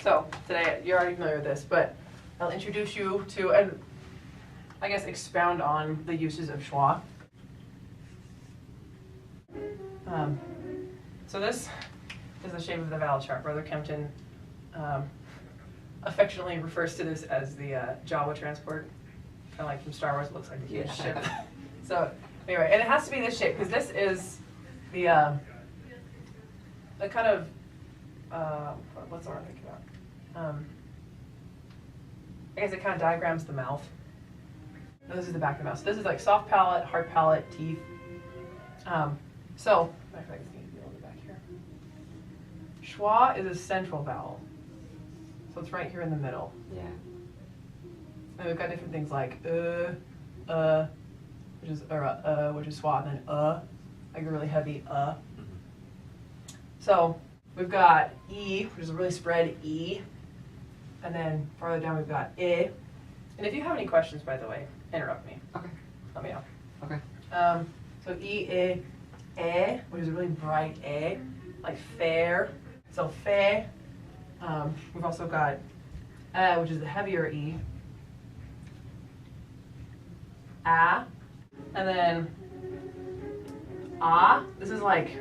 So today, you're already familiar with this, but I'll introduce you to, and I guess expound on the uses of schwa. So this is the shape of the vowel chart. Brother Kempton affectionately refers to this as the Jawa transport. Kind of like from Star Wars, it looks like a huge ship. So anyway, and it has to be this shape because this is the kind of, what's the word I'm thinking about? I guess it kind of diagrams the mouth. And this is the back of the mouth. So this is like soft palate, hard palate, teeth. So, matter of fact, it's going to be a little bit back here. Schwa is a central vowel. So it's right here in the middle. Yeah. And we've got different things like which is schwa, and then like a really heavy So we've got E, which is a really spread E. And then farther down we've got I. And if you have any questions, by the way, interrupt me. Okay. Let me know. Okay. So E, A, which is a really bright A, like fair. So fe. We've also got which is the heavier E. A. And then this is like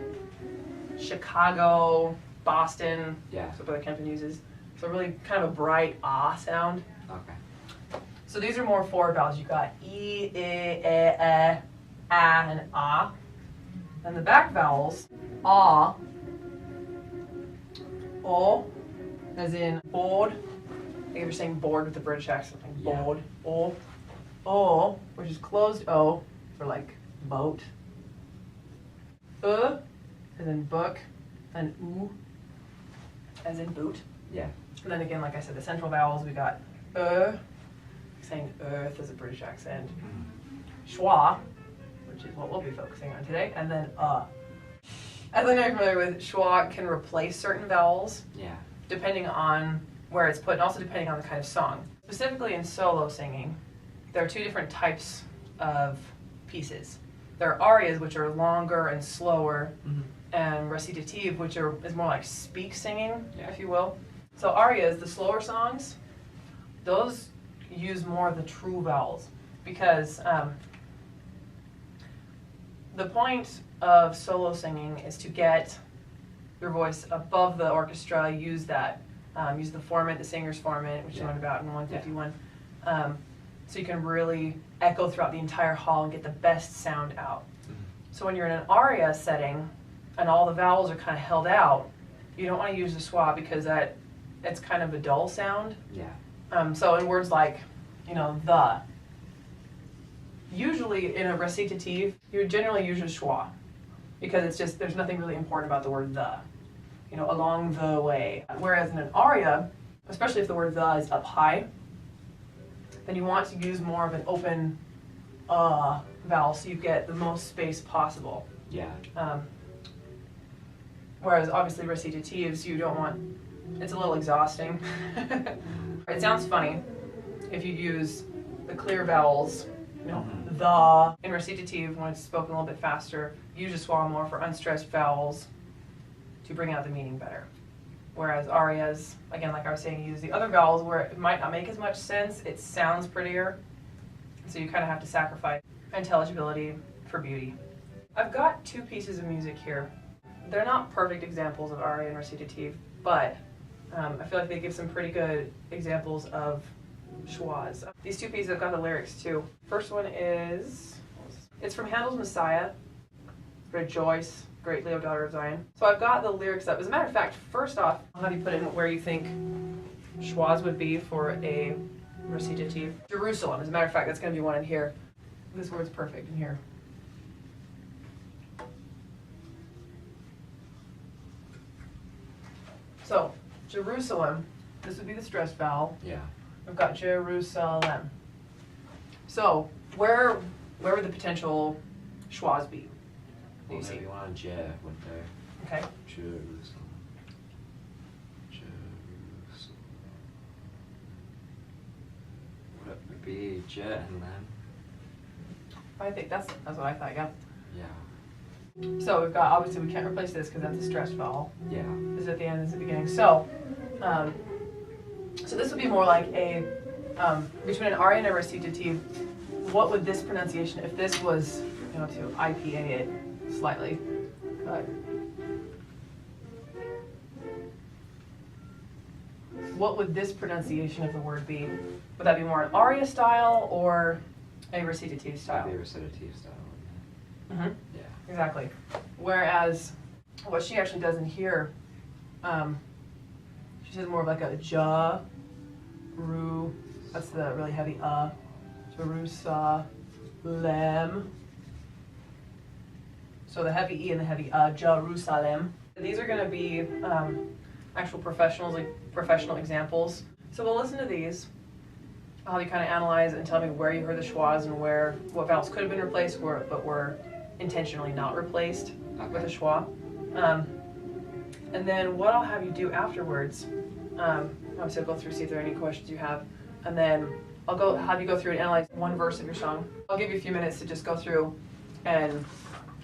Chicago, Boston. Yeah. That's what Brother Kempton uses. So really kind of a bright sound. Okay. So these are more forward vowels. You've got E, A, and A. Then the back vowels, O, as in board. I think you're saying board with the British accent, like board. O, which is closed O for like boat. As in book, and U, as in boot. Yeah. And then again, like I said, the central vowels, we got saying earth as a British accent. Schwa, which is what we'll be focusing on today, and then As I know you're familiar with, schwa can replace certain vowels. Yeah. Depending on where it's put, and also depending on the kind of song. Specifically in solo singing, there are two different types of pieces. There are arias, which are longer and slower, and recitative, which is more like speak singing, if you will. So arias, the slower songs, those use more of the true vowels because the point of solo singing is to get your voice above the orchestra, use that, use the formant, the singer's formant, which you learned about in 151, so you can really echo throughout the entire hall and get the best sound out. So when you're in an aria setting and all the vowels are kind of held out, you don't want to use the schwa because it's kind of a dull sound. Yeah. So in words like, the, usually in a recitative, you would generally use a schwa because it's just, there's nothing really important about the word the, along the way. Whereas in an aria, especially if the word the is up high, then you want to use more of an open vowel so you get the most space possible. Yeah. Whereas obviously recitatives, you don't want, it's a little exhausting. It sounds funny if you use the clear vowels, the. In recitative, when it's spoken a little bit faster, use a schwa more for unstressed vowels to bring out the meaning better. Whereas arias, again, like I was saying, use the other vowels where it might not make as much sense, it sounds prettier, so you kind of have to sacrifice intelligibility for beauty. I've got two pieces of music here. They're not perfect examples of aria and recitative, but I feel like they give some pretty good examples of schwas. These two pieces, I've got the lyrics too. First one is, it's from Handel's Messiah, Rejoice, great Leo, daughter of Zion. So I've got the lyrics up. As a matter of fact, first off, I'll have you put in where you think schwas would be for a recitative. Jerusalem, as a matter of fact, that's going to be one in here. This word's perfect in here. So, Jerusalem, this would be the stressed vowel. Yeah. We've got Jerusalem. So, where would the potential schwas be? Well, maybe one on Je would there. Okay. Jerusalem. Would it be Je and then? I think that's what I thought, yeah. Yeah. So we've got, obviously we can't replace this because that's a stressed vowel. Yeah. This is at the end, this is at the beginning. So, So this would be more like a, between an aria and a recitative, what would this pronunciation, if this was, you know, to IPA it slightly, but what would this pronunciation of the word be? Would that be more an aria style or a recitative style? That'd be a recitative style, Mm-hmm. wouldn't it? Yeah. Exactly. Whereas what she actually does in here, she says more of like a ja, ru, that's the really heavy Jerusalem. So the heavy E and the heavy Jerusalem. These are going to be actual professionals, like professional examples. So we'll listen to these. I'll have you kind of analyze and tell me where you heard the schwas and what vowels could have been replaced but were intentionally not replaced with a schwa. And then what I'll have you do afterwards, obviously I'll go through, see if there are any questions you have, and then I'll have you go through and analyze one verse of your song. I'll give you a few minutes to just go through and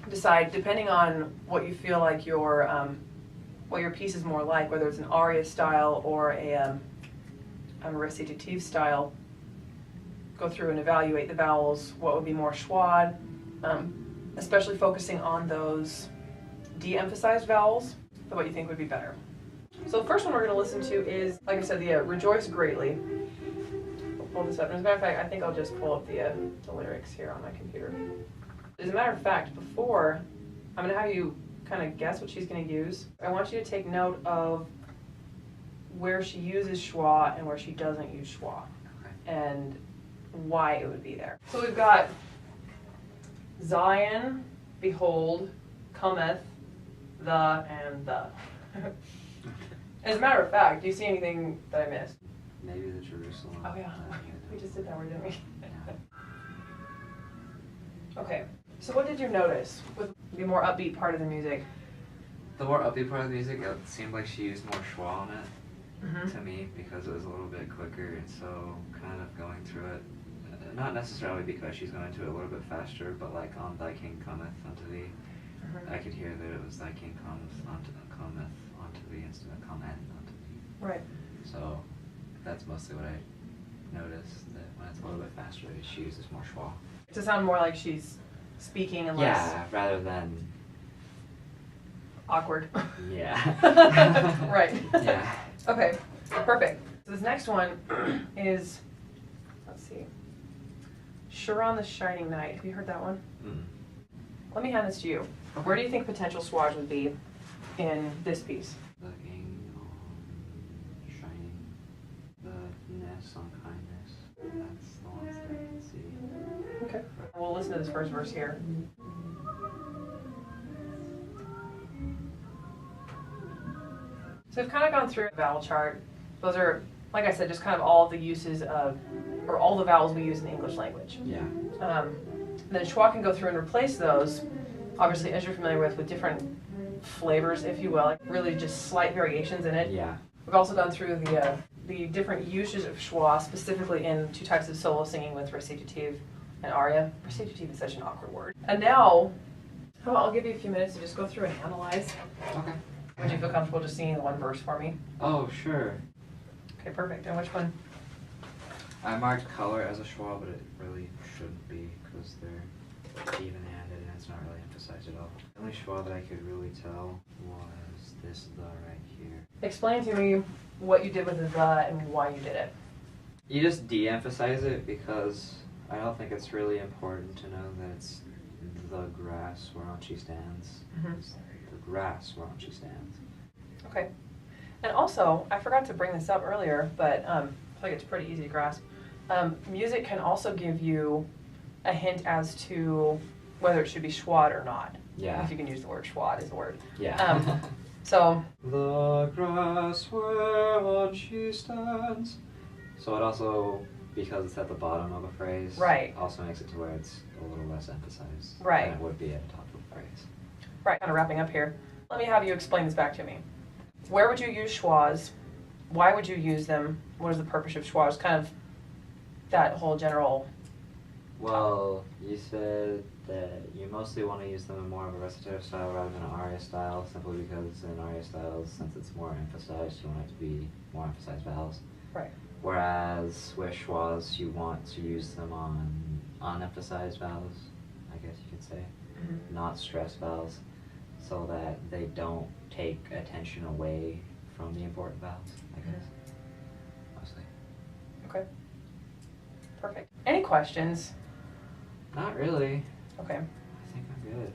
decide, depending on what you feel like what your piece is more like, whether it's an aria style or a recitative style, go through and evaluate the vowels, what would be more schwad, especially focusing on those de-emphasized vowels, but what you think would be better. So the first one we're going to listen to is, like I said, the Rejoice Greatly. I'll pull this up. As a matter of fact, I think I'll just pull up the lyrics here on my computer. As a matter of fact, before, I'm going to have you kind of guess what she's going to use. I want you to take note of where she uses schwa and where she doesn't use schwa, and why it would be there. So we've got Zion, behold, cometh, the, and the. As a matter of fact, do you see anything that I missed? Maybe the Jerusalem. Oh yeah, we just did that word, didn't we? Okay, so what did you notice with the more upbeat part of the music? The more upbeat part of the music, it seemed like she used more schwa on it, Mm-hmm. to me, because it was a little bit quicker, and so kind of going through it, not necessarily because she's going to it a little bit faster, but like on Thy King cometh unto thee, Mm-hmm. I could hear that it was Thy King cometh unto thee instead of cometh unto thee. Right. So that's mostly what I noticed, that when it's a little bit faster, she uses more schwa. To sound more like she's speaking and less Yeah, rather than awkward. yeah. Right. Yeah. Okay, perfect. So this next one is, let's see, Sure on the Shining Night. Have you heard that one? Mm. Let me hand this to you. Where do you think potential swaj would be in this piece? Looking on shining, the ness on kindness. That's the ones that I can see. Okay. We'll listen to this first verse here. So we've kind of gone through the vowel chart. Those are, like I said, just kind of all the uses of, or all the vowels we use in the English language. Yeah. Then schwa can go through and replace those, obviously, as you're familiar with different flavors, if you will, like really just slight variations in it. Yeah. We've also gone through the different uses of schwa, specifically in two types of solo singing with recitative and aria. Recitative is such an awkward word. And now, I'll give you a few minutes to just go through and analyze. Okay. Would you feel comfortable just singing the one verse for me? Oh, sure. Okay, perfect. And which one? I marked color as a schwa, but it really shouldn't be because they're even-handed and it's not really emphasized at all. The only schwa that I could really tell was this the right here. Explain to me what you did with the and why you did it. You just de-emphasize it because I don't think it's really important to know that it's the grass whereon she stands. Mhm. It's the grass whereon she stands. Okay. And also, I forgot to bring this up earlier, but I feel like it's pretty easy to grasp. Music can also give you a hint as to whether it should be schwad or not. Yeah. If you can use the word schwad as a word. Yeah. So, the grass whereon she stands. So it also, because it's at the bottom of a phrase, right, also makes it to where it's a little less emphasized right, than it would be at the top of the phrase. Right, kind of wrapping up here. Let me have you explain this back to me. Where would you use schwas? Why would you use them? What is the purpose of schwas? Kind of that whole general... Well, you said that you mostly want to use them in more of a recitative style rather than an aria style, simply because in aria styles, since it's more emphasized, you want it to be more emphasized vowels. Right. Whereas with schwas, you want to use them on unemphasized vowels, I guess you could say, not stress vowels, so that they don't take attention away from the important vowels, I guess, mostly. Okay. Perfect. Any questions? Not really. Okay. I think I'm good.